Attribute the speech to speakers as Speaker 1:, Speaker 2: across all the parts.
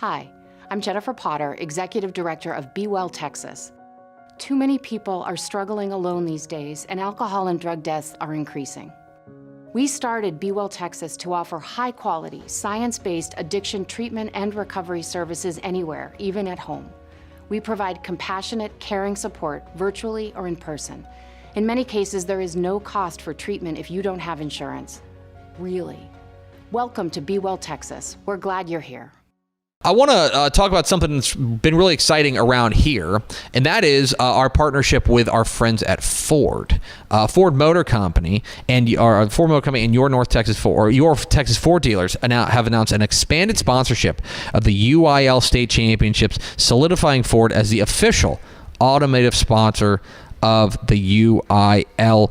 Speaker 1: Hi, I'm Jennifer Potter, Executive Director of BeWell, Texas. Too many people are struggling alone these days, and alcohol and drug deaths are increasing. We started BeWell, Texas to offer high-quality, science-based addiction treatment and recovery services anywhere, even at home. We provide compassionate, caring support virtually or in person. In many cases, there is no cost for treatment if you don't have insurance. Really. Welcome to BeWell, Texas. We're glad you're here.
Speaker 2: I want to talk about something that's been really exciting around here, and that is our partnership with our friends at Ford. Ford Motor Company and your North Texas Ford, or your Texas Ford dealers have announced an expanded sponsorship of the UIL State Championships, solidifying Ford as the official automotive sponsor of the UIL.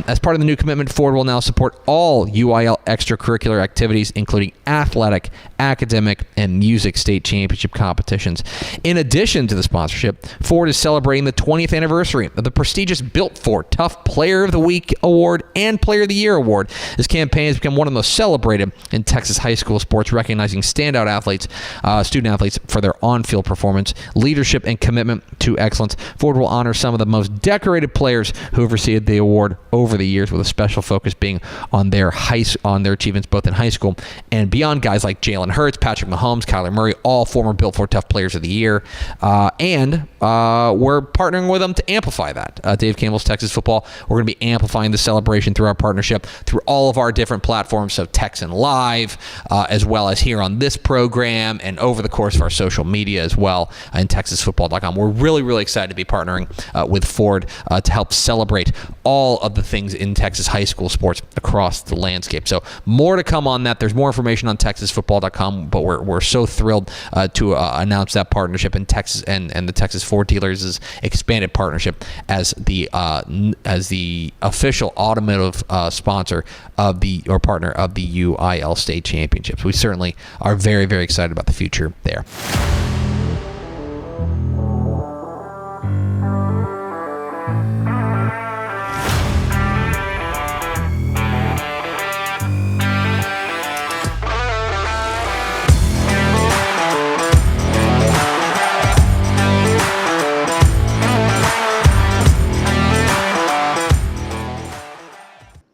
Speaker 2: As part of the new commitment, Ford will now support all UIL extracurricular activities, including athletic, academic, and music state championship competitions. In addition to the sponsorship, Ford is celebrating the 20th anniversary of the prestigious Built Ford Tough Player of the Week Award and Player of the Year Award. This campaign has become one of the most celebrated in Texas high school sports, recognizing standout athletes, student athletes, for their on-field performance, leadership, and commitment to excellence. Ford will honor some of the most decorated players who have received the award over the years, with a special focus being on their achievements both in high school and beyond. Guys like Jalen Hurts, Patrick Mahomes, Kyler Murray, all former Built Ford Tough Players of the Year, and we're partnering with them to amplify that. Dave Campbell's Texas Football, we're going to be amplifying the celebration through our partnership through all of our different platforms, so Texan Live, as well as here on this program and over the course of our social media as well, and TexasFootball.com. We're really, really excited to be partnering with Ford to help celebrate all of the things in Texas high school sports across the landscape. So more to come on that. There's more information on TexasFootball.com, but we're so thrilled to announce that partnership in Texas and the Texas Ford Dealers' expanded partnership as the official automotive sponsor of partner of the UIL State Championships. We certainly are very, very excited about the future there.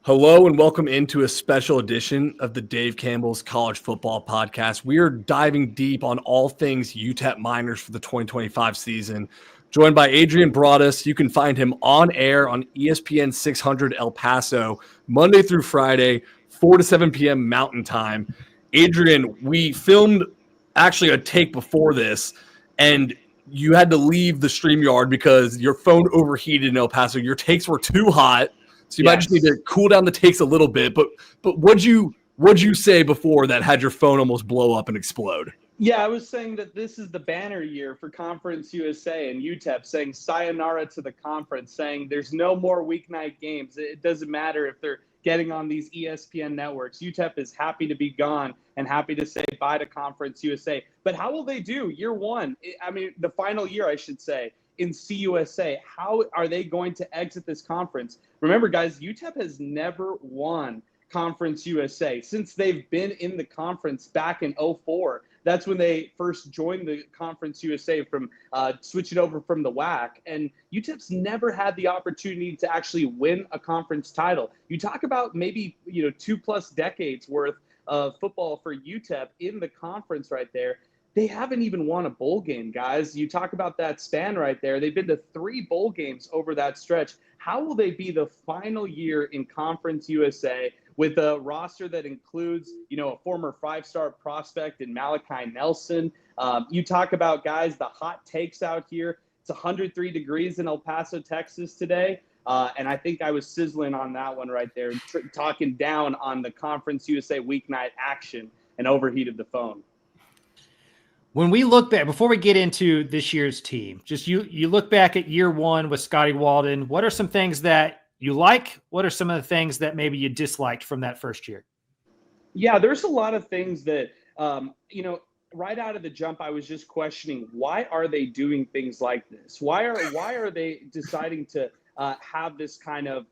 Speaker 3: Hello and welcome into a special edition of the Dave Campbell's College Football Podcast. We are diving deep on all things UTEP minors for the 2025 season. Joined by Adrian Broaddus. You can find him on air on ESPN 600 El Paso, Monday through Friday, 4 to 7 p.m. Mountain Time. Adrian, we filmed actually a take before this, and you had to leave the StreamYard because your phone overheated in El Paso. Your takes were too hot. So you might just need to cool down the takes a little bit. But what'd you say before that had your phone almost blow up and explode?
Speaker 4: Yeah, I was saying that this is the banner year for Conference USA and UTEP, saying sayonara to the conference, saying there's no more weeknight games. It doesn't matter if they're getting on these ESPN networks. UTEP is happy to be gone and happy to say bye to Conference USA. But how will they do year one? I mean, the final year, I should say, in CUSA. How are they going to exit this conference? Remember, guys, UTEP has never won Conference USA since they've been in the conference back in 2004. That's when they first joined the Conference USA from switching over from the WAC. And UTEP's never had the opportunity to actually win a conference title. You talk about maybe 2+ decades worth of football for UTEP in the conference right there. They haven't even won a bowl game, guys. You talk about that span right there. They've been to 3 bowl games over that stretch. How will they be the final year in Conference USA with a roster that includes, a former 5-star prospect in Malachi Nelson? You talk about, guys, the hot takes out here. It's 103 degrees in El Paso, Texas today. And I think I was sizzling on that one right there, talking down on the Conference USA weeknight action and overheated the phone.
Speaker 5: When we look back, before we get into this year's team, just you look back at year one with Scotty Walden, what are some things that you like? What are some of the things that maybe you disliked from that first year?
Speaker 4: Yeah, there's a lot of things that, right out of the jump, I was just questioning, why are they doing things like this? Why are they deciding to have this kind of,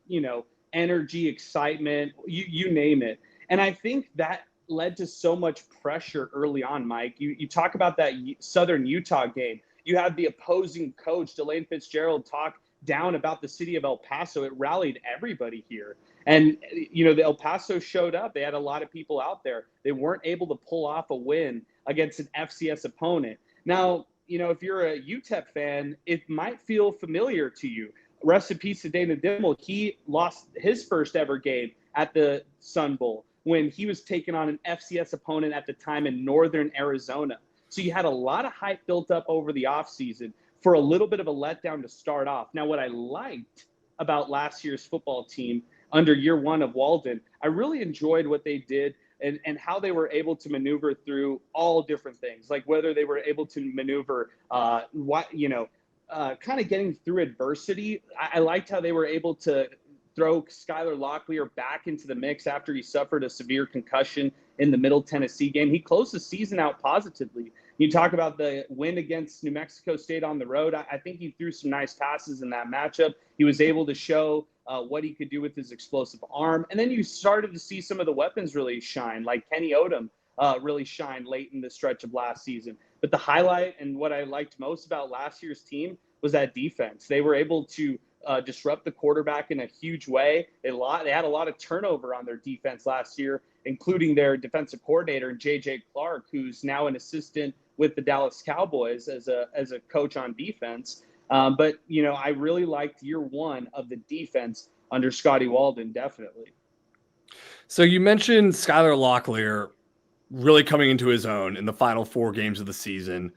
Speaker 4: energy, excitement, you name it. And I think that led to so much pressure early on, Mike. You talk about that Southern Utah game. You had the opposing coach, Delane Fitzgerald, talk down about the city of El Paso. It rallied everybody here. And, the El Paso showed up. They had a lot of people out there. They weren't able to pull off a win against an FCS opponent. Now, if you're a UTEP fan, it might feel familiar to you. Rest in peace to Dana Dimmel. He lost his first ever game at the Sun Bowl when he was taking on an FCS opponent at the time in Northern Arizona. So you had a lot of hype built up over the offseason for a little bit of a letdown to start off. Now, what I liked about last year's football team under year one of Walden, I really enjoyed what they did and how they were able to maneuver through all different things, like whether they were able to maneuver, kind of getting through adversity. I liked how they were able to throw Skylar Locklear back into the mix after he suffered a severe concussion in the Middle Tennessee game. He closed the season out positively. You talk about the win against New Mexico State on the road. I think he threw some nice passes in that matchup. He was able to show what he could do with his explosive arm. And then you started to see some of the weapons really shine, like Kenny Odom really shine late in the stretch of last season. But the highlight and what I liked most about last year's team was that defense. They were able to disrupt the quarterback in a huge way. They had a lot of turnover on their defense last year, including their defensive coordinator, J.J. Clark, who's now an assistant with the Dallas Cowboys as a coach on defense. But I really liked year one of the defense under Scotty Walden, definitely.
Speaker 3: So you mentioned Skylar Locklear really coming into his own in the final 4 games of the season.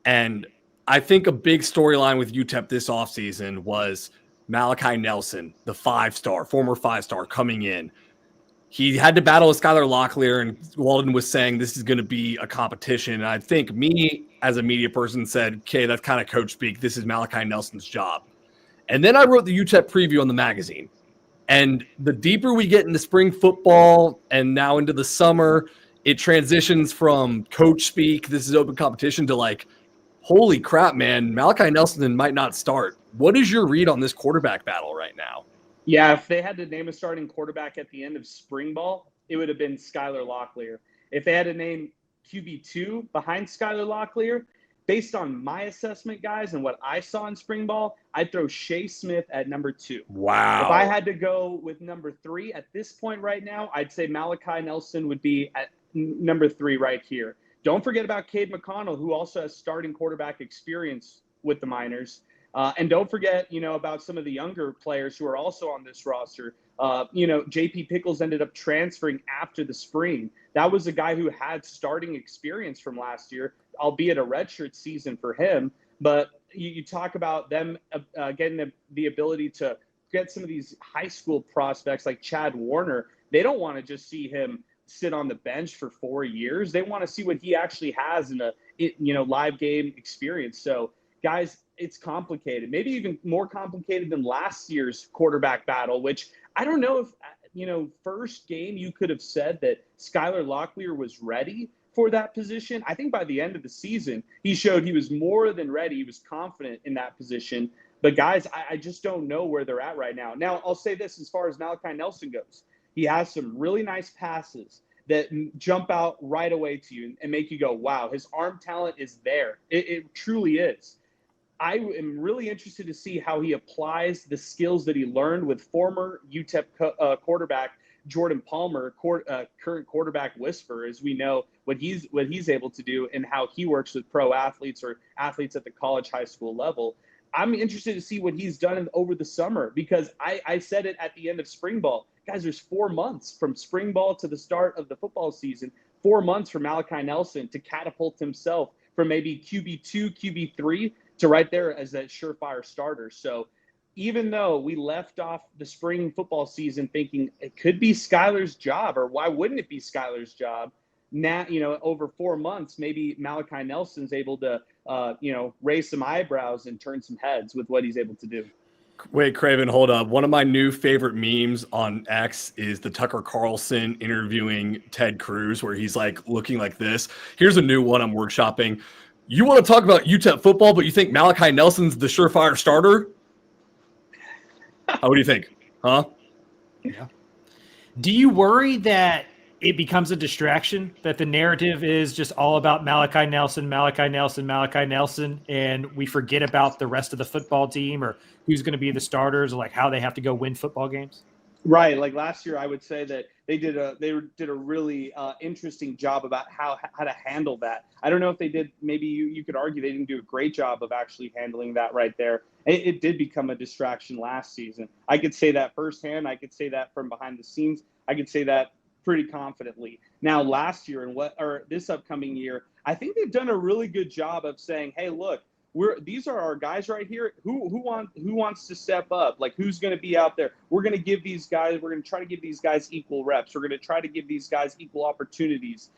Speaker 3: And I think a big storyline with UTEP this offseason was Malachi Nelson, the former 5-star coming in. He had to battle with Skylar Locklear, and Walden was saying this is going to be a competition. And I think me, as a media person, said, okay, that's kind of coach speak. This is Malachi Nelson's job. And then I wrote the UTEP preview on the magazine. And the deeper we get into spring football and now into the summer, it transitions from coach speak, this is open competition, to like, holy crap, man, Malachi Nelson might not start. What is your read on this quarterback battle right now?
Speaker 4: Yeah, if they had to name a starting quarterback at the end of spring ball, it would have been Skylar Locklear. If they had to name QB2 behind Skylar Locklear, based on my assessment, guys, and what I saw in spring ball, I'd throw Shea Smith at number 2.
Speaker 3: Wow.
Speaker 4: If I had to go with number 3 at this point right now, I'd say Malachi Nelson would be at number 3 right here. Don't forget about Cade McConnell, who also has starting quarterback experience with the Miners. And don't forget, about some of the younger players who are also on this roster. JP Pickles ended up transferring after the spring. That was a guy who had starting experience from last year, albeit a redshirt season for him. But you talk about them getting the ability to get some of these high school prospects like Chad Warner. They don't want to just see him sit on the bench for 4 years. They want to see what he actually has in a live game experience. So, guys, it's complicated, maybe even more complicated than last year's quarterback battle, which I don't know if, first game you could have said that Skylar Locklear was ready for that position. I think by the end of the season, he showed he was more than ready. He was confident in that position. But, guys, I just don't know where they're at right now. Now, I'll say this as far as Malachi Nelson goes. He has some really nice passes that jump out right away to you and make you go, wow, his arm talent is there. It truly is. I am really interested to see how he applies the skills that he learned with former UTEP quarterback Jordan Palmer, current quarterback whisperer, as we know what he's able to do and how he works with pro athletes or athletes at the college, high school level. I'm interested to see what he's done over the summer, because I said it at the end of spring ball. Guys, there's 4 months from spring ball to the start of the football season, 4 months for Malachi Nelson to catapult himself from maybe QB2, QB3 to right there as that surefire starter. So even though we left off the spring football season thinking it could be Skylar's job, or why wouldn't it be Skylar's job? Now, over 4 months, maybe Malachi Nelson's able to, raise some eyebrows and turn some heads with what he's able to do.
Speaker 3: Wait, Craven, hold up. One of my new favorite memes on X is the Tucker Carlson interviewing Ted Cruz, where he's like looking like this. Here's a new one I'm workshopping. You want to talk about UTEP football, but you think Malachi Nelson's the surefire starter? What do you think? Huh?
Speaker 5: Yeah. Do you worry that it becomes a distraction, that the narrative is just all about Malachi Nelson, Malachi Nelson, Malachi Nelson, and we forget about the rest of the football team or who's going to be the starters or like how they have to go win football games?
Speaker 4: Right. Like last year, I would say that they did a really interesting job about how to handle that. I don't know if they did. Maybe you could argue they didn't do a great job of actually handling that right there. It did become a distraction last season. I could say that firsthand. I could say that from behind the scenes. I could say that pretty confidently. Now, last year or this upcoming year, I think they've done a really good job of saying, "Hey, look, these are our guys right here. Who wants to step up? Like, who's going to be out there? We're going to give these guys. We're going to try to give these guys equal reps. We're going to try to give these guys equal opportunities.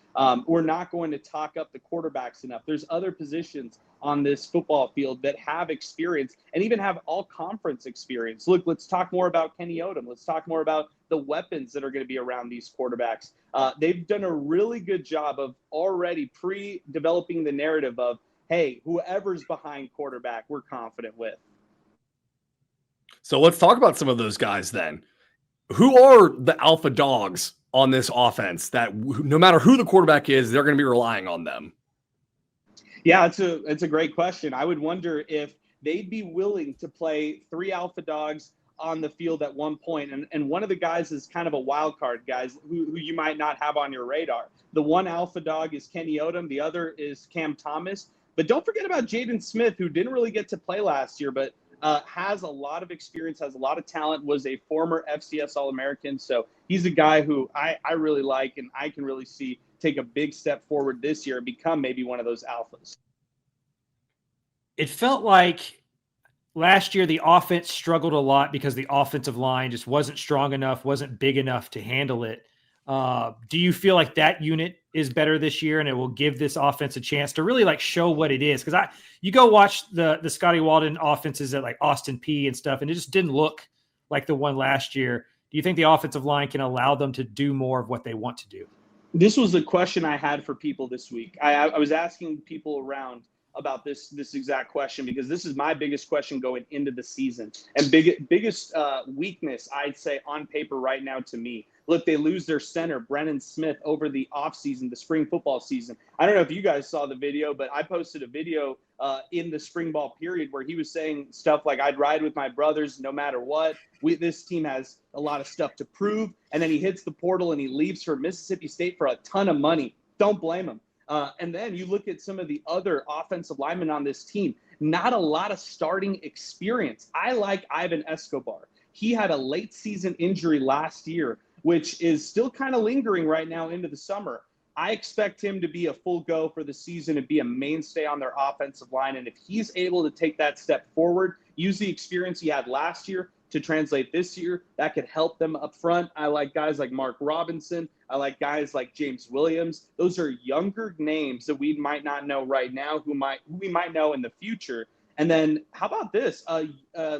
Speaker 4: We're not going to talk up the quarterbacks enough. There's other positions on this football field that have experience and even have all conference experience. Look, let's talk more about Kenny Odom. Let's talk more about the weapons that are going to be around these quarterbacks. They've done a really good job of already pre-developing the narrative of, hey, whoever's behind quarterback, we're confident with.
Speaker 3: So let's talk about some of those guys then. Who are the alpha dogs on this offense that no matter who the quarterback is, they're going to be relying on them?
Speaker 4: Yeah, it's a great question. I would wonder if they'd be willing to play 3 alpha dogs on the field at one point. And one of the guys is kind of a wild card, guys, who you might not have on your radar. The one alpha dog is Kenny Odom. The other is Cam Thomas. But don't forget about Jaden Smith, who didn't really get to play last year, but has a lot of experience, has a lot of talent, was a former FCS All-American. So he's a guy who I really like and I can really see take a big step forward this year and become maybe one of those alphas.
Speaker 5: It felt like last year the offense struggled a lot because the offensive line just wasn't strong enough, wasn't big enough to handle it. Do you feel like that unit is better this year and it will give this offense a chance to really like show what it is? Because you go watch the Scotty Walden offenses at like Austin P and stuff, and it just didn't look like the one last year. Do you think the offensive line can allow them to do more of what they want to do?
Speaker 4: This was a question I had for people this week. I was asking people around about this exact question because this is my biggest question going into the season and biggest weakness, I'd say, on paper right now to me. Look, they lose their center, Brennan Smith, over the offseason, the spring football season. I don't know if you guys saw the video, but I posted a video in the spring ball period where he was saying stuff like, I'd ride with my brothers no matter what. This team has a lot of stuff to prove. And then he hits the portal and he leaves for Mississippi State for a ton of money. Don't blame him. And then you look at some of the other offensive linemen on this team, not a lot of starting experience. I like Ivan Escobar. He had a late season injury last year, which is still kind of lingering right now into the summer. I expect him to be a full go for the season and be a mainstay on their offensive line. And if he's able to take that step forward, use the experience he had last year to translate this year, that could help them up front. I like guys like Mark Robinson. I like guys like James Williams. Those are younger names that we might not know right now, who we might know in the future. And then how about this? A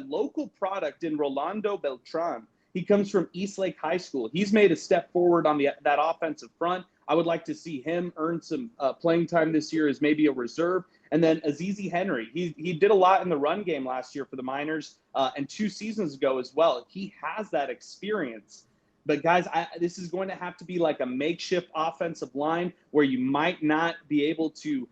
Speaker 4: local product in Rolando Beltran. He comes from Eastlake High School. He's made a step forward on that offensive front. I would like to see him earn some playing time this year as maybe a reserve. And then Azizi Henry. He did a lot in the run game last year for the Miners and 2 seasons ago as well. He has that experience. But, guys, this is going to have to be like a makeshift offensive line where you might not be able to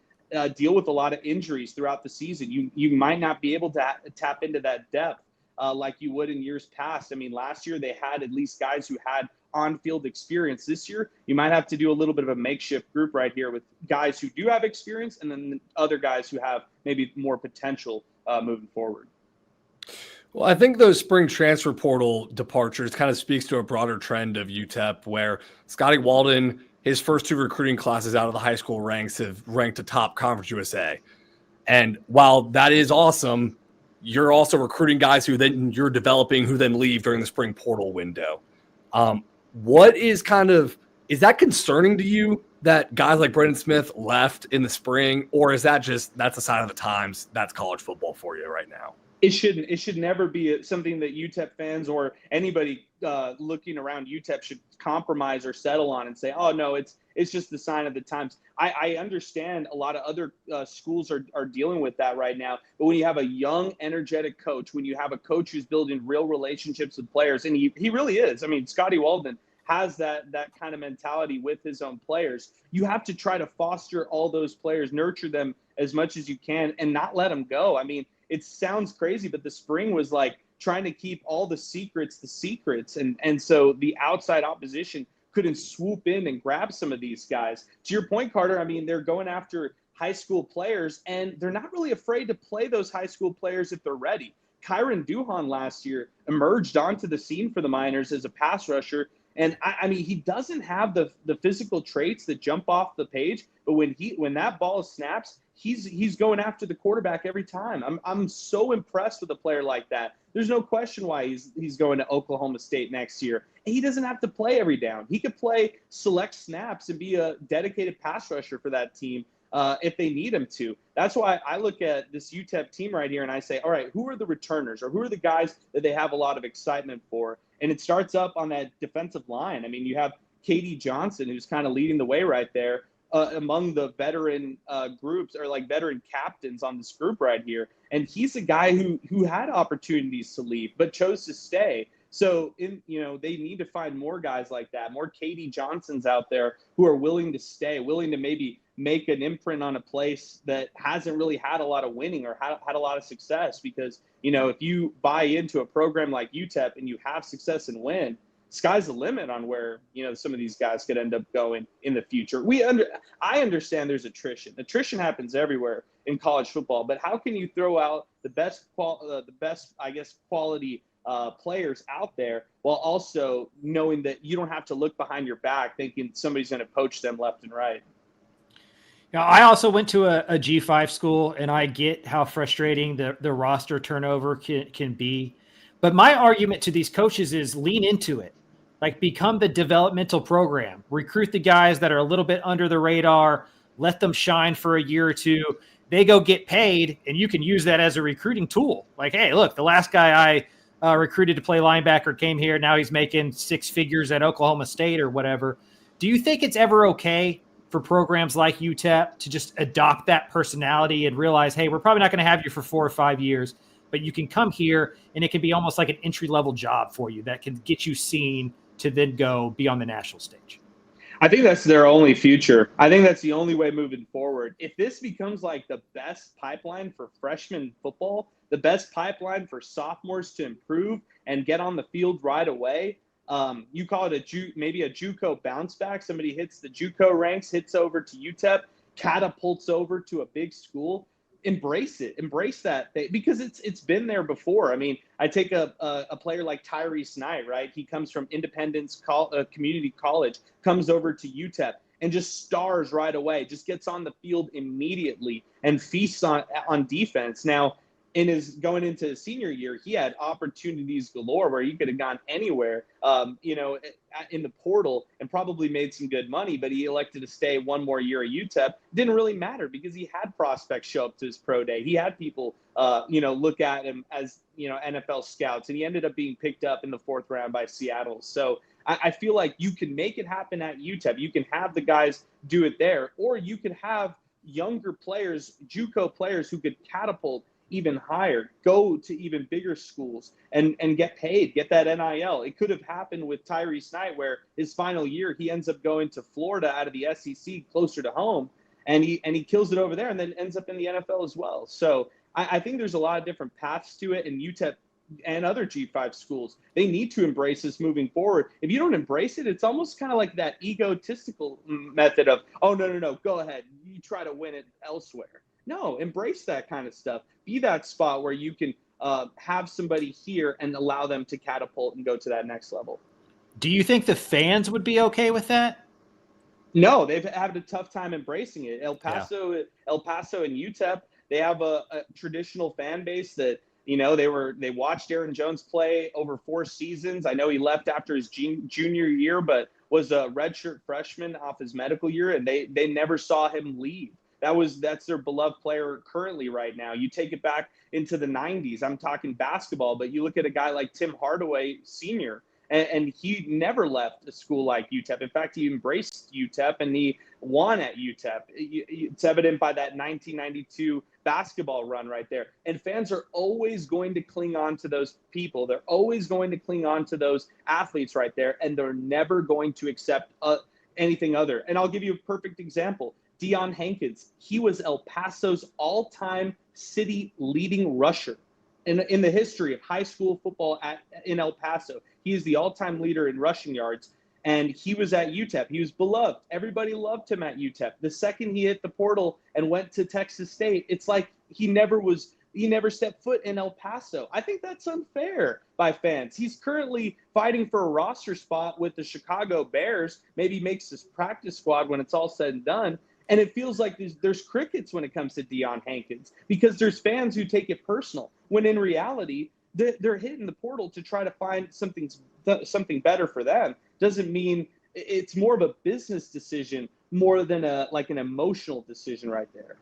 Speaker 4: deal with a lot of injuries throughout the season. You might not be able to tap into that depth like you would in years past. I mean, last year they had at least guys who had on-field experience. This year, you might have to do a little bit of a makeshift group right here with guys who do have experience and then other guys who have maybe more potential moving forward.
Speaker 3: Well, I think those spring transfer portal departures kind of speaks to a broader trend of UTEP where Scotty Walden, his first 2 recruiting classes out of the high school ranks have ranked atop Conference USA. And while that is awesome, you're also recruiting guys who then you're developing who then leave during the spring portal window. What is that concerning to you that guys like Brendan Smith left in the spring, or is that's a sign of the times? That's college football for you right now.
Speaker 4: It should never be something that UTEP fans or anybody looking around UTEP should compromise or settle on and say, oh, no, it's just the sign of the times. I understand a lot of other schools are dealing with that right now. But when you have a young, energetic coach, when you have a coach who's building real relationships with players, and he really is. I mean, Scotty Walden has that kind of mentality with his own players. You have to try to foster all those players, nurture them as much as you can, and not let them go. I mean, it sounds crazy, but the spring was like trying to keep all the secrets, and so the outside opposition couldn't swoop in and grab some of these guys. To your point, Carter, I mean, they're going after high school players, and they're not really afraid to play those high school players if they're ready. Kyron Duhan last year emerged onto the scene for the Miners as a pass rusher. And I mean, he doesn't have the physical traits that jump off the page, but when that ball snaps, he's going after the quarterback every time. I'm so impressed with a player like that. There's no question why he's going to Oklahoma State next year. And he doesn't have to play every down. He could play select snaps and be a dedicated pass rusher for that team if they need him to. That's why I look at this UTEP team right here and I say, all right, who are the returners, or who are the guys that they have a lot of excitement for? And it starts up on that defensive line. I mean, you have Katie Johnson, who's kind of leading the way right there among the veteran groups, or like veteran captains on this group right here. And he's a guy who had opportunities to leave but chose to stay. So, they need to find more guys like that, more Katie Johnsons out there who are willing to stay, willing to maybe make an imprint on a place that hasn't really had a lot of winning or had a lot of success. Because, if you buy into a program like UTEP and you have success and win, sky's the limit on where, some of these guys could end up going in the future. I understand there's attrition. Attrition happens everywhere in college football, but how can you throw out the best, quality players out there while also knowing that you don't have to look behind your back thinking somebody's going to poach them left and right?
Speaker 5: Now, I also went to a G5 school, and I get how frustrating the roster turnover can be. But my argument to these coaches is lean into it. Like, become the developmental program. Recruit the guys that are a little bit under the radar. Let them shine for a year or two. They go get paid, and you can use that as a recruiting tool. Like, hey, look, the last guy I recruited to play linebacker came here. Now he's making six figures at Oklahoma State or whatever. Do you think it's ever okay for programs like UTEP to just adopt that personality and realize, hey, we're probably not going to have you for 4 or 5 years, but you can come here and it can be almost like an entry-level job for you that can get you seen to then go be on the national stage?
Speaker 4: I think that's their only future. I think that's the only way moving forward. If this becomes like the best pipeline for freshman football, the best pipeline for sophomores to improve and get on the field right away, you call it maybe a JUCO bounce back. Somebody hits the JUCO ranks, hits over to UTEP, catapults over to a big school. Embrace it. Embrace that thing, because it's been there before. I mean, I take a player like Tyrese Knight, right? He comes from Independence Community College, comes over to UTEP, and just stars right away. Just gets on the field immediately and feasts on defense. Now, in his going into his senior year, he had opportunities galore where he could have gone anywhere, in the portal and probably made some good money, but he elected to stay one more year at UTEP. Didn't really matter because he had prospects show up to his pro day. He had people, look at him as, NFL scouts, and he ended up being picked up in the 4th round by Seattle. So I feel like you can make it happen at UTEP. You can have the guys do it there, or you could have younger players, JUCO players, who could catapult even higher, go to even bigger schools and get paid, get that NIL. It could have happened with Tyrese Knight, where his final year, he ends up going to Florida out of the SEC closer to home, and he kills it over there and then ends up in the NFL as well. So I think there's a lot of different paths to it, and UTEP and other G5 schools, they need to embrace this moving forward. If you don't embrace it, it's almost kind of like that egotistical method of, oh, no, go ahead. You try to win it elsewhere. No, embrace that kind of stuff. Be that spot where you can have somebody here and allow them to catapult and go to that next level.
Speaker 5: Do you think the fans would be okay with that?
Speaker 4: No, they've had a tough time embracing it. El Paso and UTEP, they have a traditional fan base that, they watched Aaron Jones play over 4 seasons. I know he left after his junior year, but was a redshirt freshman off his medical year, and they never saw him leave. That's their beloved player currently right now. You take it back into the 90s. I'm talking basketball, but you look at a guy like Tim Hardaway Sr., And he never left a school like UTEP. In fact, he embraced UTEP and he won at UTEP. It's evident by that 1992 basketball run right there. And fans are always going to cling on to those people. They're always going to cling on to those athletes right there. And they're never going to accept anything other. And I'll give you a perfect example. Deion Hankins, he was El Paso's all-time city leading rusher in the history of high school football in El Paso. He is the all-time leader in rushing yards, and he was at UTEP. He was beloved. Everybody loved him at UTEP. The second he hit the portal and went to Texas State, it's like he never stepped foot in El Paso. I think that's unfair by fans. He's currently fighting for a roster spot with the Chicago Bears, maybe makes his practice squad when it's all said and done. And it feels like there's crickets when it comes to Deion Hankins because there's fans who take it personal, when in reality, they're hitting the portal to try to find something better for them. Doesn't mean it's more of a business decision more than an emotional decision right there.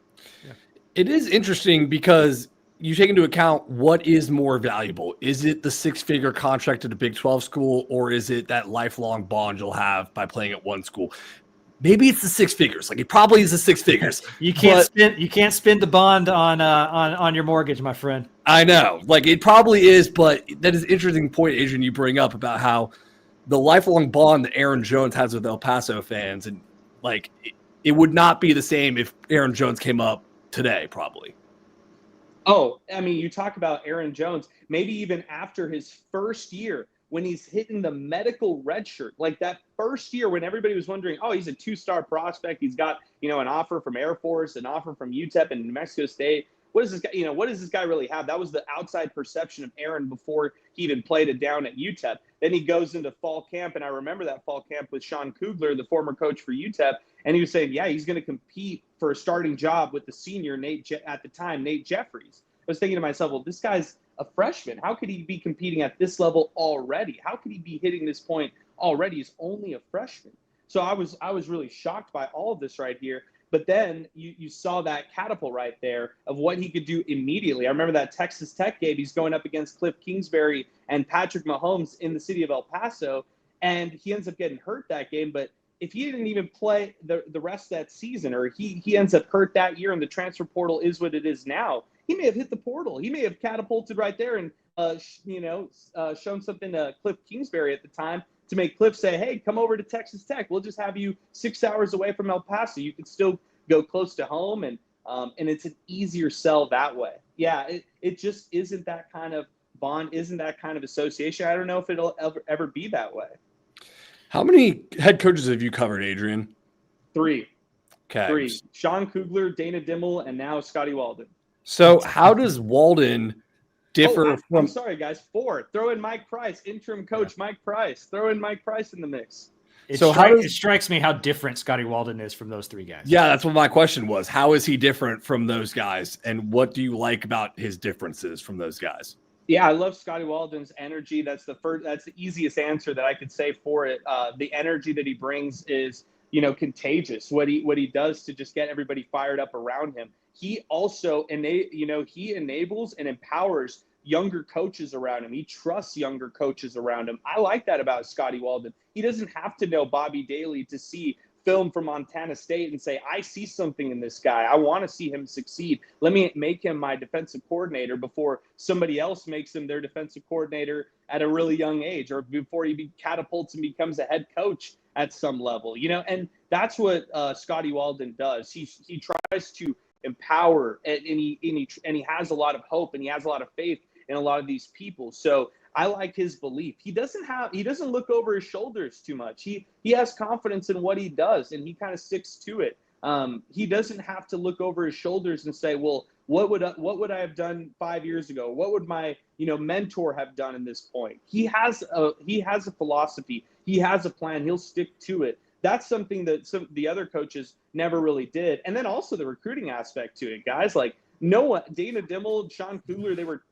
Speaker 3: Yeah. It is interesting because you take into account what is more valuable. Is it the 6-figure contract at a Big 12 school, or is it that lifelong bond you'll have by playing at one school? Maybe it's the 6 figures. Like, it probably is the 6 figures.
Speaker 5: You can't spend the bond on your mortgage, my friend.
Speaker 3: I know. Like, it probably is, but that is an interesting point, Adrian, you bring up about how the lifelong bond that Aaron Jones has with El Paso fans, and like it would not be the same if Aaron Jones came up today, probably.
Speaker 4: Oh, I mean, you talk about Aaron Jones, maybe even after his first year, when he's hitting the medical red shirt, like that first year when everybody was wondering, oh, he's a 2-star prospect. He's got, an offer from Air Force, an offer from UTEP and New Mexico State. What does this guy, what does this guy really have? That was the outside perception of Aaron before he even played it down at UTEP. Then he goes into fall camp, and I remember that fall camp with Sean Kugler, the former coach for UTEP, and he was saying, yeah, he's going to compete for a starting job with the senior at the time, Nate Jeffries. I was thinking to myself, well, this guy's a freshman. How could he be competing at this level already? How could he be hitting this point already? He's only a freshman. So I was really shocked by all of this right here. But then you saw that catapult right there of what he could do immediately. I remember that Texas Tech game. He's going up against Cliff Kingsbury and Patrick Mahomes in the city of El Paso, and he ends up getting hurt that game. But if he didn't even play the rest of that season, or he ends up hurt that year and the transfer portal is what it is now, he may have hit the portal. He may have catapulted right there and, shown something to Cliff Kingsbury at the time to make Cliff say, hey, come over to Texas Tech. We'll just have you 6 hours away from El Paso. You can still go close to home, and it's an easier sell that way. Yeah, it just isn't that kind of bond, isn't that kind of association. I don't know if it'll ever be that way.
Speaker 3: How many head coaches have you covered, Adrian?
Speaker 4: 3.
Speaker 3: Okay.
Speaker 4: 3. Sean Kugler, Dana Dimmel, and now Scotty Walden.
Speaker 3: So how does Walden differ from...
Speaker 4: I'm sorry, guys. 4. Throw in Mike Price, interim coach Mike Price. Throw in Mike Price in the mix.
Speaker 5: It strikes me how different Scotty Walden is from those 3 guys.
Speaker 3: Yeah, that's what my question was. How is he different from those guys? And what do you like about his differences from those guys?
Speaker 4: Yeah, I love Scotty Walden's energy. That's the easiest answer that I could say for it. The energy that he brings is, contagious. What he does to just get everybody fired up around him. He also he enables and empowers younger coaches around him. He trusts younger coaches around him. I like that about Scotty Walden. He doesn't have to know Bobby Daly to see film from Montana State and say, I see something in this guy. I want to see him succeed. Let me make him my defensive coordinator before somebody else makes him their defensive coordinator at a really young age, or before he catapults and becomes a head coach at some level, and that's what Scotty Walden does. He tries to empower, and he has a lot of hope, and he has a lot of faith in a lot of these people. So I like his belief. He doesn't look over his shoulders too much. He has confidence in what he does, and he kind of sticks to it. He doesn't have to look over his shoulders and say, well, what would I have done 5 years ago? What would my mentor have done in this point? He has a philosophy. He has a plan. He'll stick to it. That's something that some the other coaches never really did. And then also the recruiting aspect to it, guys. Like Dana Dimmel, Sean Kugler, they were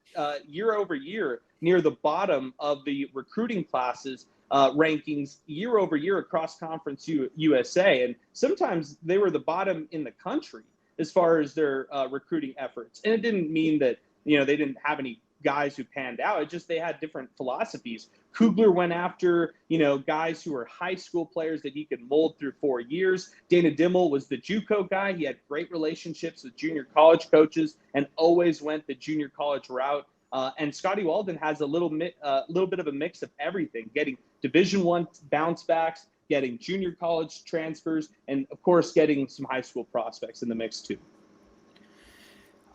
Speaker 4: year over year near the bottom of the recruiting classes rankings year over year across Conference USA. And sometimes they were the bottom in the country as far as their recruiting efforts. And it didn't mean that, they didn't have any guys who panned out. It just they had different philosophies. Kugler went after, guys who were high school players that he could mold through 4 years. Dana Dimmel was the JUCO guy. He had great relationships with junior college coaches and always went the junior college route. And Scotty Walden has a little bit of a mix of everything, getting Division I bounce backs, getting junior college transfers, and of course, getting some high school prospects in the mix too.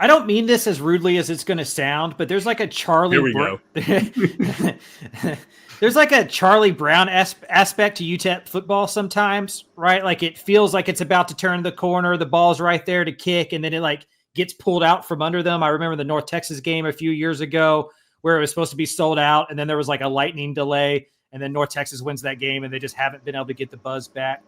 Speaker 5: I don't mean this as rudely as it's going to sound, but there's like a Charlie.
Speaker 3: Here we go.
Speaker 5: There's like a Charlie Brown aspect to UTEP football sometimes, right? Like it feels like it's about to turn the corner, the ball's right there to kick, and then it like gets pulled out from under them. I remember the North Texas game a few years ago where it was supposed to be sold out, and then there was like a lightning delay, and then North Texas wins that game, and they just haven't been able to get the buzz back.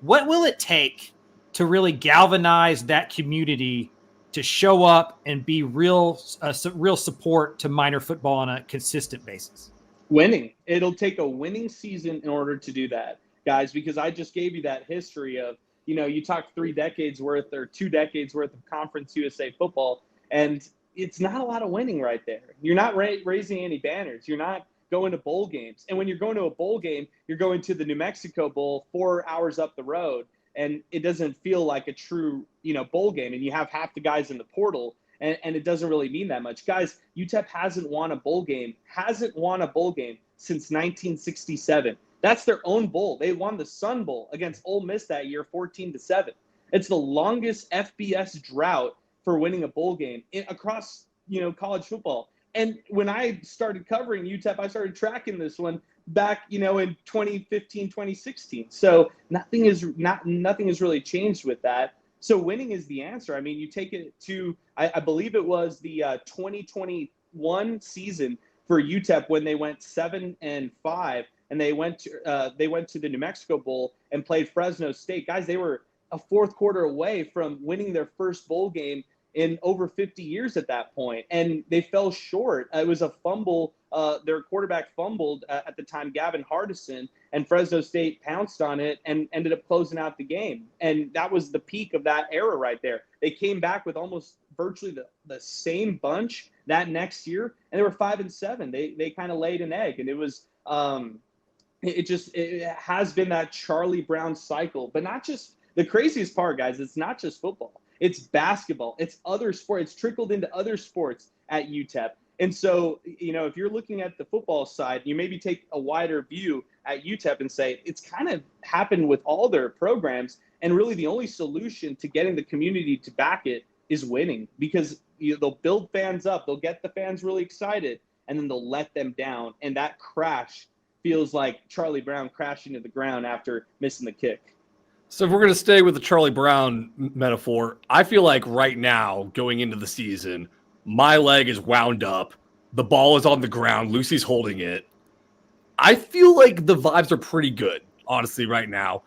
Speaker 5: What will it take to really galvanize that community to show up and be real support to minor football on a consistent basis?
Speaker 4: Winning. It'll take a winning season in order to do that, guys, because I just gave you that history of, you talked 3 decades worth or 2 decades worth of Conference USA football, and it's not a lot of winning right there. You're not raising any banners. You're not going to bowl games. And when you're going to a bowl game, you're going to the New Mexico Bowl 4 hours up the road. And it doesn't feel like a true, bowl game. And you have half the guys in the portal, and it doesn't really mean that much. Guys, UTEP hasn't won a bowl game since 1967. That's their own bowl. They won the Sun Bowl against Ole Miss that year, 14-7. It's the longest FBS drought for winning a bowl game across, college football. And when I started covering UTEP, I started tracking this one back, in 2015, 2016. So nothing has really changed with that. So winning is the answer. I mean, you take it to, I believe it was the 2021 season for UTEP when they went 7-5, and they went to the New Mexico Bowl and played Fresno State. Guys, they were a fourth quarter away from winning their first bowl game in over 50 years at that point, and they fell short. It was a fumble. Their quarterback fumbled at the time, Gavin Hardison, and Fresno State pounced on it and ended up closing out the game. And that was the peak of that era right there. They came back with almost virtually the same bunch that next year, and they were 5-7. They kind of laid an egg, and it was it has been that Charlie Brown cycle. But not just the craziest part, guys. It's not just football. It's basketball. It's other sports. It's trickled into other sports at UTEP. And so, if you're looking at the football side, you maybe take a wider view at UTEP and say it's kind of happened with all their programs. And really the only solution to getting the community to back it is winning, because they'll build fans up. They'll get the fans really excited, and then they'll let them down. And that crash feels like Charlie Brown crashing to the ground after missing the kick.
Speaker 3: So if we're going to stay with the Charlie Brown metaphor, I feel like right now, going into the season, my leg is wound up. The ball is on the ground. Lucy's holding it. I feel like the vibes are pretty good, honestly, right now.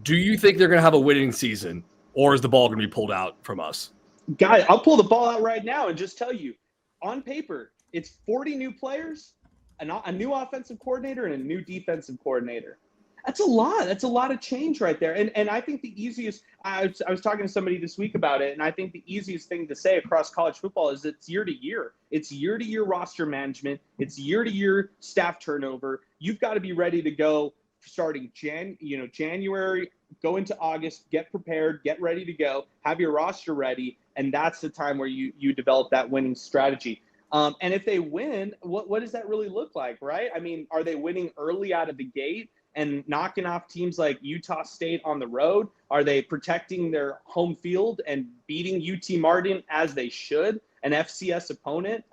Speaker 3: Do you think they're going to have a winning season, or is the ball going to be pulled out from us?
Speaker 4: Guys, I'll pull the ball out right now and just tell you, on paper, it's 40 new players, a new offensive coordinator, and a new defensive coordinator. That's a lot. That's a lot of change right there. And I think the easiest, I was talking to somebody this week about it, and I think the easiest thing to say across college football is it's year to year. It's year to year roster management. It's year to year staff turnover. You've got to be ready to go starting January, go into August, get prepared, get ready to go, have your roster ready. And that's the time where you develop that winning strategy. And if they win, what does that really look like, right? I mean, are they winning early out of the gate and knocking off teams like Utah State on the road? Are they protecting their home field and beating UT Martin as they should, an FCS opponent,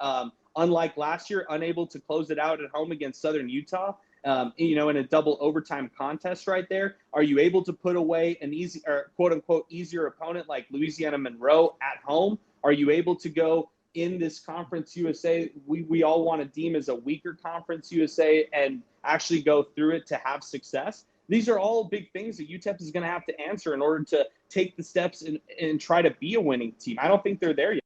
Speaker 4: unlike last year, unable to close it out at home against Southern Utah, in a double overtime contest right there? Are you able to put away an easy or quote unquote easier opponent like Louisiana Monroe at home? Are you able to go in this Conference USA, we all want to deem as a weaker Conference USA, and actually go through it to have success? These are all big things that UTEP is going to have to answer in order to take the steps and try to be a winning team. I don't think they're there yet.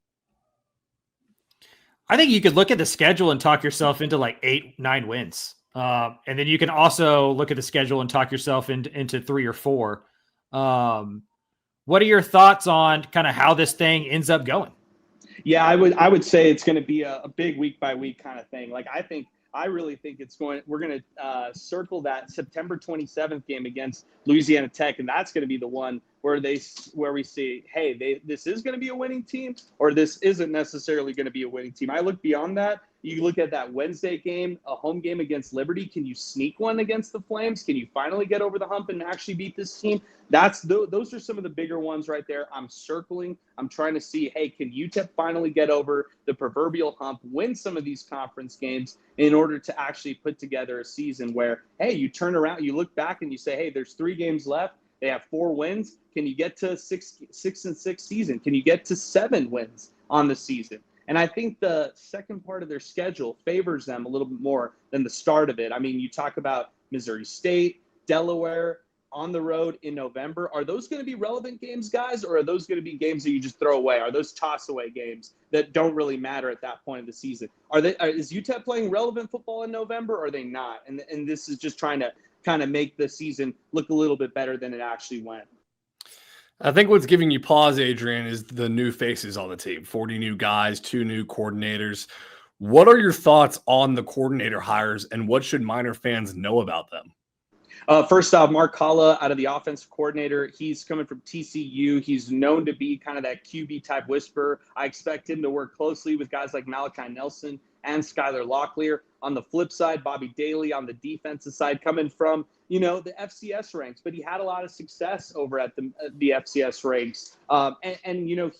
Speaker 5: I think you could look at the schedule and talk yourself into like 8-9 wins. And then you can also look at the schedule and talk yourself into 3 or 4. What are your thoughts on kind of how this thing ends up going?
Speaker 4: Yeah, I would say it's going to be a big week by week kind of thing. Like I really think we're going to circle that September 27th game against Louisiana Tech, and that's going to be the one where we see, hey, this is going to be a winning team, or this isn't necessarily going to be a winning team. I look beyond that. You look at that Wednesday game, a home game against Liberty. Can you sneak one against the Flames? Can you finally get over the hump and actually beat this team? Those are some of the bigger ones right there. I'm circling. I'm trying to see, hey, can UTEP finally get over the proverbial hump, win some of these conference games in order to actually put together a season where, hey, you turn around, you look back and you say, hey, there's 3 games left. They have 4 wins. Can you get to 6-6 season? Can you get to 7 wins on the season? And I think the second part of their schedule favors them a little bit more than the start of it. I mean, you talk about Missouri State, Delaware, on the road in November. Are those going to be relevant games, guys, or are those going to be games that you just throw away? Are those toss-away games that don't really matter at that point of the season? Is UTEP playing relevant football in November, or are they not? And this is just trying to kind of make the season look a little bit better than it actually went.
Speaker 3: I think what's giving you pause, Adrian, is the new faces on the team. 40 new guys, 2 new coordinators. What are your thoughts on the coordinator hires, and what should Miner fans know about them?
Speaker 4: First off, Mark Kalla, out of the offensive coordinator, he's coming from TCU. He's known to be kind of that QB type whisperer. I expect him to work closely with guys like Malachi Nelson and Skylar Locklear. On the flip side, Bobby Daly on the defensive side, coming from, the FCS ranks, but he had a lot of success over at the FCS ranks.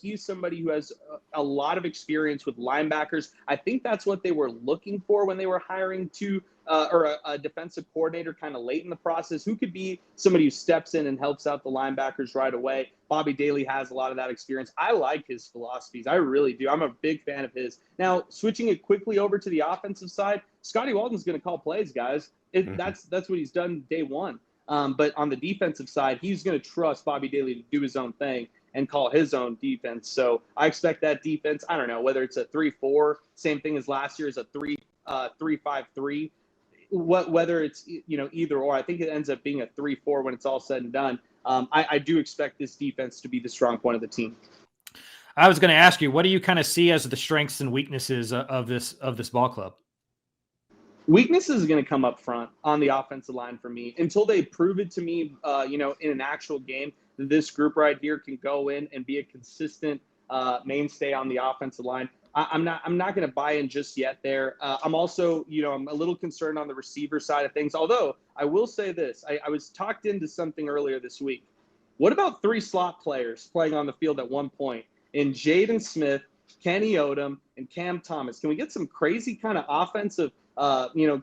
Speaker 4: He's somebody who has a lot of experience with linebackers. I think that's what they were looking for when they were hiring a defensive coordinator kind of late in the process, who could be somebody who steps in and helps out the linebackers right away. Bobby Daly has a lot of that experience. I like his philosophies. I really do. I'm a big fan of his. Now, switching it quickly over to the offensive side, Scotty Walden's going to call plays, guys. That's what he's done day one. But on the defensive side, he's going to trust Bobby Daly to do his own thing and call his own defense. So I expect that defense, I don't know, whether it's a 3-4, same thing as last year is a 3-5-3. Whether it's either or, I think it ends up being a 3-4 when it's all said and done. I do expect this defense to be the strong point of the team.
Speaker 5: I was going to ask you, what do you kind of see as the strengths and weaknesses of this ball club?
Speaker 4: Weaknesses is going to come up front on the offensive line for me until they prove it to me, in an actual game that this group right here can go in and be a consistent mainstay on the offensive line. I'm not going to buy in just yet there. I'm also, I'm a little concerned on the receiver side of things. Although I will say this, I was talked into something earlier this week. What about 3 slot players playing on the field at one point in Jaden Smith, Kenny Odom, and Cam Thomas? Can we get some crazy kind of offensive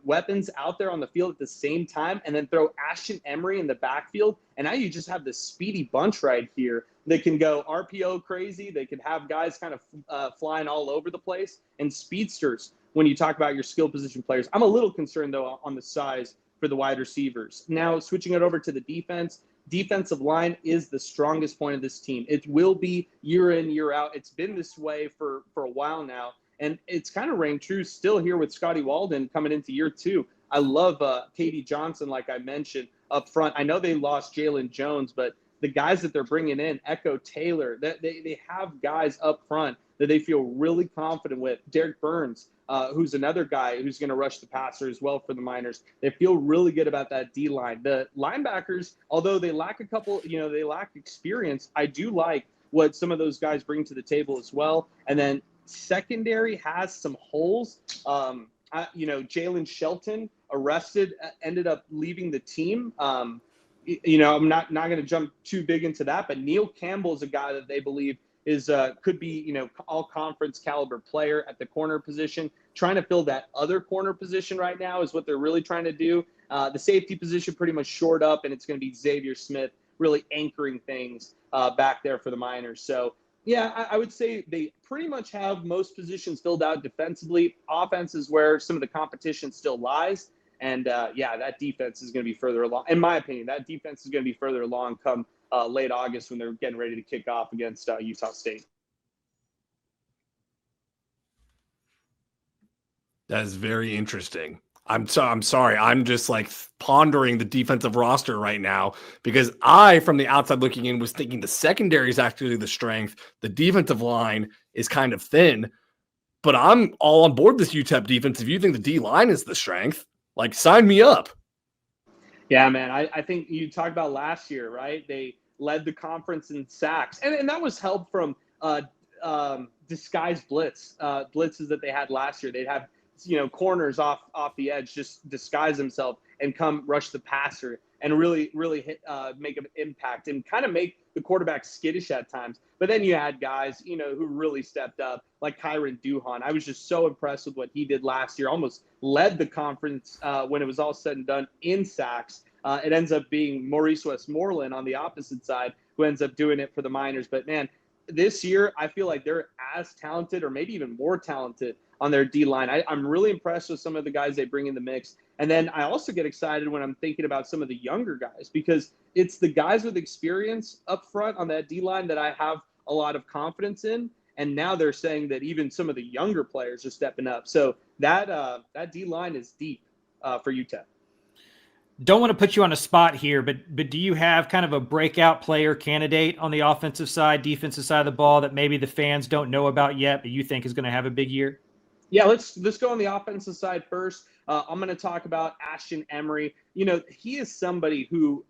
Speaker 4: weapons out there on the field at the same time, and then throw Ashton Emery in the backfield? And now you just have this speedy bunch right here. They can go RPO crazy. They can have guys kind of flying all over the place, and speedsters when you talk about your skill position players. I'm a little concerned, though, on the size for the wide receivers. Now, switching it over to the defense, defensive line is the strongest point of this team. It will be year in, year out. It's been this way for a while now, and it's kind of rang true still here with Scotty Walden coming into year 2. I love Katie Johnson, like I mentioned, up front. I know they lost Jalen Jones, but the guys that they're bringing in, Echo Taylor, they have guys up front that they feel really confident with. Derek Burns, who's another guy who's going to rush the passer as well for the Miners. They feel really good about that D-line. The linebackers, although they lack they lack experience, I do like what some of those guys bring to the table as well. And then secondary has some holes. Jalen Shelton, arrested, ended up leaving the team. I'm not going to jump too big into that, but Neil Campbell is a guy that they believe is could be all conference caliber player at the corner position. Trying to fill that other corner position right now is what they're really trying to do. The safety position pretty much shored up, and it's going to be Xavier Smith really anchoring things back there for the Miners. So yeah, I would say they pretty much have most positions filled out defensively. Offense is where some of the competition still lies. And, that defense is going to be further along. In my opinion, that defense is going to be further along come late August when they're getting ready to kick off against Utah State.
Speaker 3: That is very interesting. I'm sorry. I'm just like pondering the defensive roster right now because I, from the outside looking in, was thinking the secondary is actually the strength. The defensive line is kind of thin. But I'm all on board this UTEP defense. If you think the D-line is the strength, like, sign me up.
Speaker 4: Yeah, man. I think you talked about last year, right? They led the conference in sacks. And that was help from disguised blitzes that they had last year. They'd have, corners off the edge just disguise themselves and come rush the passer and really hit, make an impact and kind of make the quarterback skittish at times. But then you had guys, who really stepped up, like Kyron Duhan. I was just so impressed with what he did last year. Almost led the conference when it was all said and done in sacks. It ends up being Maurice Westmoreland on the opposite side who ends up doing it for the Miners. But, man, this year I feel like they're as talented or maybe even more talented on their D-line. I'm really impressed with some of the guys they bring in the mix. And then I also get excited when I'm thinking about some of the younger guys, because it's the guys with experience up front on that D-line that I have a lot of confidence in. And now they're saying that even some of the younger players are stepping up. So that D-line is deep for UTEP.
Speaker 5: Don't want to put you on a spot here, but do you have kind of a breakout player candidate on the offensive side, defensive side of the ball that maybe the fans don't know about yet, but you think is going to have a big year?
Speaker 4: Yeah, let's go on the offensive side first. I'm going to talk about Ashton Emery. He is somebody who,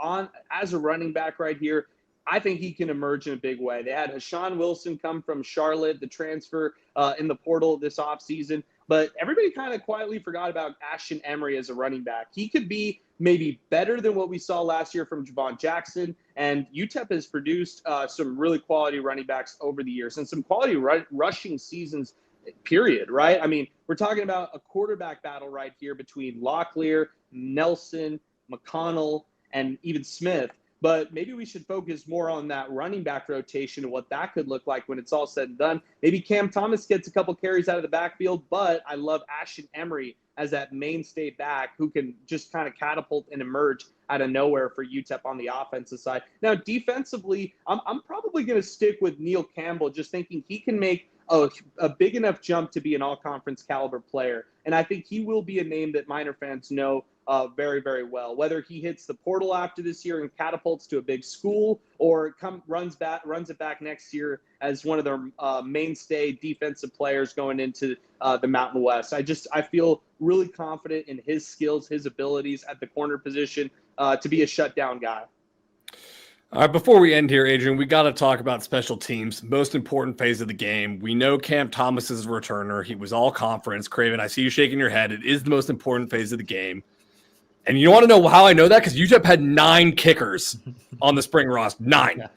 Speaker 4: as a running back right here, I think he can emerge in a big way. They had Hashawn Wilson come from Charlotte, the transfer in the portal this offseason. But everybody kind of quietly forgot about Ashton Emery as a running back. He could be maybe better than what we saw last year from Javon Jackson. And UTEP has produced some really quality running backs over the years and some quality rushing seasons, period, right? I mean, we're talking about a quarterback battle right here between Locklear, Nelson, McConnell, and even Smith. But maybe we should focus more on that running back rotation and what that could look like when it's all said and done. Maybe Cam Thomas gets a couple carries out of the backfield, but I love Ashton Emery as that mainstay back who can just kind of catapult and emerge out of nowhere for UTEP on the offensive side. Now, defensively, I'm probably going to stick with Neil Campbell, just thinking he can make a big enough jump to be an all-conference caliber player. And I think he will be a name that Miner fans know very, very well. Whether he hits the portal after this year and catapults to a big school, or runs it back next year as one of their mainstay defensive players going into the Mountain West. I feel really confident in his skills, his abilities at the corner position to be a shutdown guy.
Speaker 3: All right, before we end here, Adrian, we got to talk about special teams, most important phase of the game. We know Cam Thomas is a returner. He was all conference. Craven, I see you shaking your head. It is the most important phase of the game. And you want to know how I know that? Because UTEP had 9 kickers on the spring roster. 9. Yeah.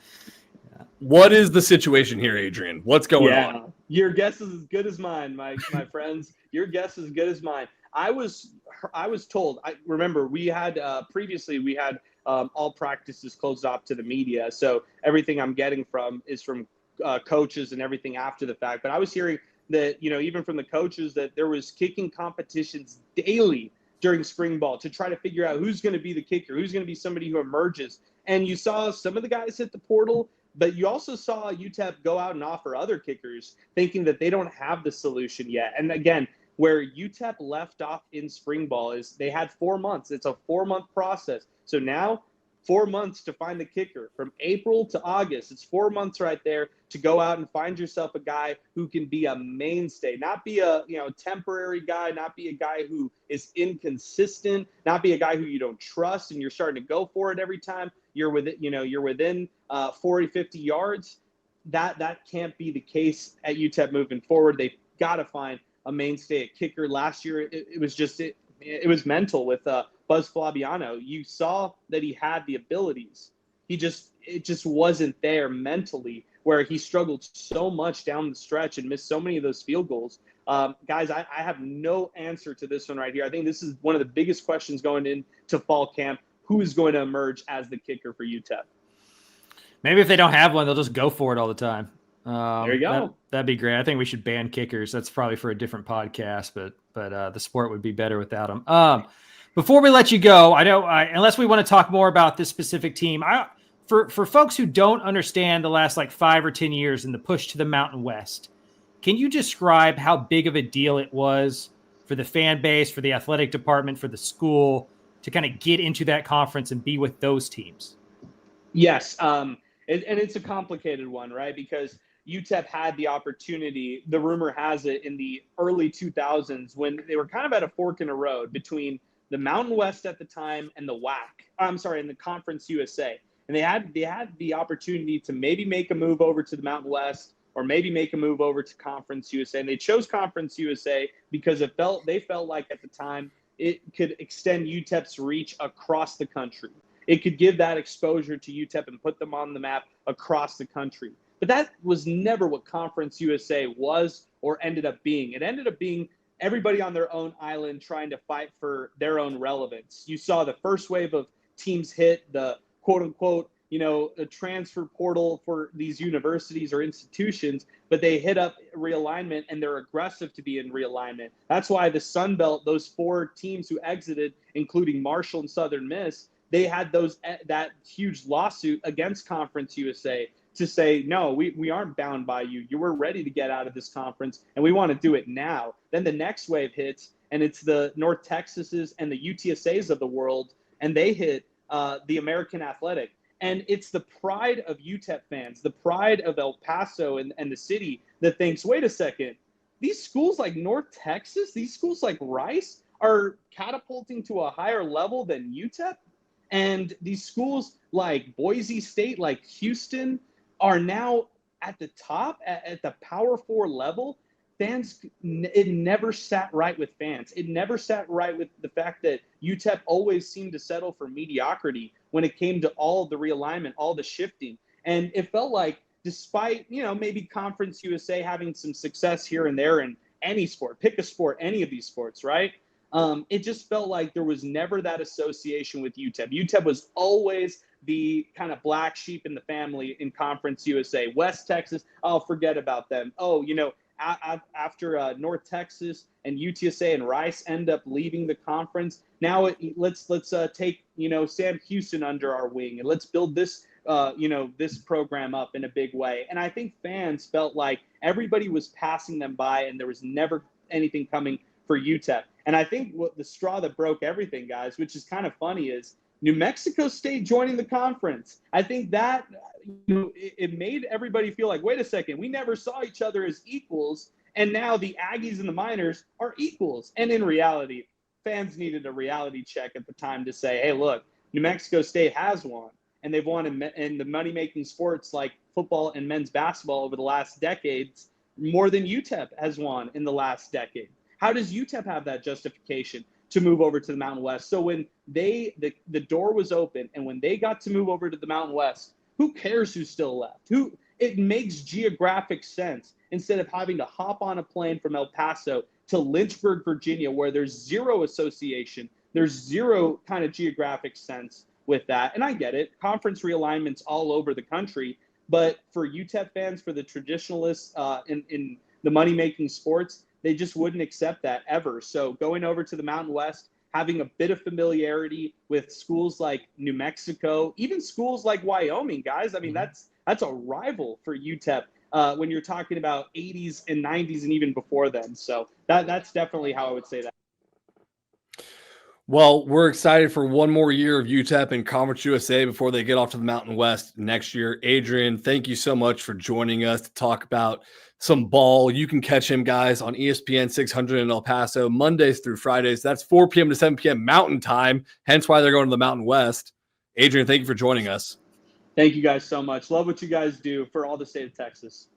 Speaker 3: What is the situation here, Adrian? What's going on?
Speaker 4: Your guess is as good as mine, my friends. Your guess is as good as mine. I was told. I remember we had previously all practices closed off to the media, so everything I'm getting is from coaches and everything after the fact. But I was hearing that even from the coaches that there was kicking competitions daily during spring ball to try to figure out who's going to be the kicker, who's going to be somebody who emerges. And you saw some of the guys hit the portal, but you also saw UTEP go out and offer other kickers, thinking that they don't have the solution yet. And again, where UTEP left off in spring ball is they had 4 months. It's a 4-month process. So now 4 months to find the kicker. From April to August, it's 4 months right there to go out and find yourself a guy who can be a mainstay, not be a temporary guy, not be a guy who is inconsistent, not be a guy who you don't trust and you're starting to go for it every time you're within 40, 50 yards. That can't be the case at UTEP moving forward. They've got to find a mainstay at kicker. Last year, it was mental with Buzz Flabiano. You saw that he had the abilities. It just wasn't there mentally, where he struggled so much down the stretch and missed so many of those field goals. Guys, I have no answer to this one right here. I think this is one of the biggest questions going into fall camp. Who is going to emerge as the kicker for UTEP?
Speaker 5: Maybe if they don't have one, they'll just go for it all the time.
Speaker 4: There you go.
Speaker 5: That'd be great. I think we should ban kickers. That's probably for a different podcast, but the sport would be better without them. Before we let you go, unless we want to talk more about this specific team, for folks who don't understand the last 5 or 10 years in the push to the Mountain West, can you describe how big of a deal it was for the fan base, for the athletic department, for the school to kind of get into that conference and be with those teams?
Speaker 4: Yes. And it's a complicated one, right? Because UTEP had the opportunity, the rumor has it, in the early 2000s when they were kind of at a fork in the road between the Mountain West at the time and the WAC. I'm sorry, and the Conference USA. And they had the opportunity to maybe make a move over to the Mountain West or maybe make a move over to Conference USA. And they chose Conference USA because they felt like at the time it could extend UTEP's reach across the country. It could give that exposure to UTEP and put them on the map across the country. But that was never what Conference USA was or ended up being. It ended up being everybody on their own island trying to fight for their own relevance. You saw the first wave of teams hit the quote unquote, a transfer portal for these universities or institutions, but they hit up realignment and they're aggressive to be in realignment. That's why the Sun Belt, those 4 teams who exited, including Marshall and Southern Miss, they had that huge lawsuit against Conference USA to say, no, we aren't bound by you. You were ready to get out of this conference, and we want to do it now. Then the next wave hits, and it's the North Texases and the UTSAs of the world, and they hit the American Athletic. And it's the pride of UTEP fans, the pride of El Paso and the city that thinks, wait a second, these schools like North Texas, these schools like Rice are catapulting to a higher level than UTEP. And these schools like Boise State, like Houston, are now at the top, at the Power 4 level. Fans, it never sat right with fans. It never sat right with the fact that UTEP always seemed to settle for mediocrity when it came to all the realignment, all the shifting. And it felt like despite, maybe Conference USA having some success here and there in any sport, pick a sport, any of these sports, right? It just felt like there was never that association with UTEP. UTEP was always the kind of black sheep in the family in Conference USA. West Texas, oh, forget about them. Oh, after North Texas and UTSA and Rice end up leaving the conference, now let's take Sam Houston under our wing and let's build this this program up in a big way. And I think fans felt like everybody was passing them by and there was never anything coming for UTEP. And I think what the straw that broke everything, guys, which is kind of funny, is New Mexico State joining the conference. I think that it made everybody feel like, wait a second, we never saw each other as equals, and now the Aggies and the Miners are equals. And in reality, fans needed a reality check at the time to say, hey, look, New Mexico State has won, and they've won in the money-making sports like football and men's basketball over the last decades more than UTEP has won in the last decade. How does UTEP have that justification to move over to the Mountain West? So when the door was open and when they got to move over to the Mountain West, who cares who's still left? It makes geographic sense instead of having to hop on a plane from El Paso to Lynchburg, Virginia, where there's zero association. There's zero kind of geographic sense with that. And I get it. Conference realignments all over the country. But for UTEP fans, for the traditionalists in the money-making sports, they just wouldn't accept that ever. So going over to the Mountain West, having a bit of familiarity with schools like New Mexico, even schools like Wyoming, guys. I mean, that's a rival for UTEP when you're talking about 80s and 90s and even before then. So that's definitely how I would say that.
Speaker 3: Well, we're excited for one more year of UTEP and Conference USA before they get off to the Mountain West next year. Adrian, thank you so much for joining us to talk about some ball. You can catch him, guys, on ESPN 600 in El Paso, Mondays through Fridays. That's 4 p.m. to 7 p.m. Mountain Time, hence why they're going to the Mountain West. Adrian, thank you for joining us.
Speaker 4: Thank you guys so much. Love what you guys do for all the state of Texas.